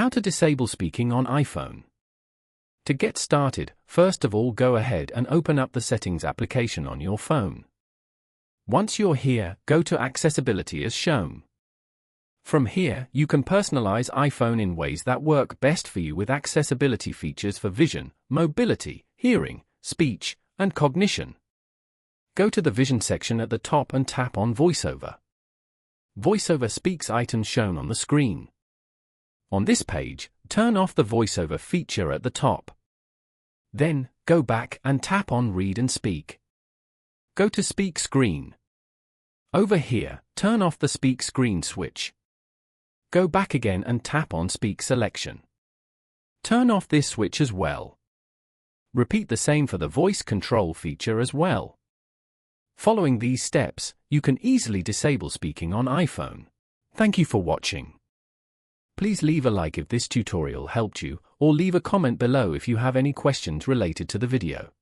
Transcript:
How to disable speaking on iPhone. To get started, first of all go ahead and open up the Settings application on your phone. Once you're here, go to Accessibility as shown. From here, you can personalize iPhone in ways that work best for you with accessibility features for vision, mobility, hearing, speech, and cognition. Go to the Vision section at the top and tap on VoiceOver. VoiceOver speaks items shown on the screen. On this page, turn off the VoiceOver feature at the top. Then, go back and tap on Read and Speak. Go to Speak Screen. Over here, turn off the Speak Screen switch. Go back again and tap on Speak Selection. Turn off this switch as well. Repeat the same for the voice control feature as well. Following these steps, you can easily disable speaking on iPhone. Thank you for watching. Please leave a like if this tutorial helped you, or leave a comment below if you have any questions related to the video.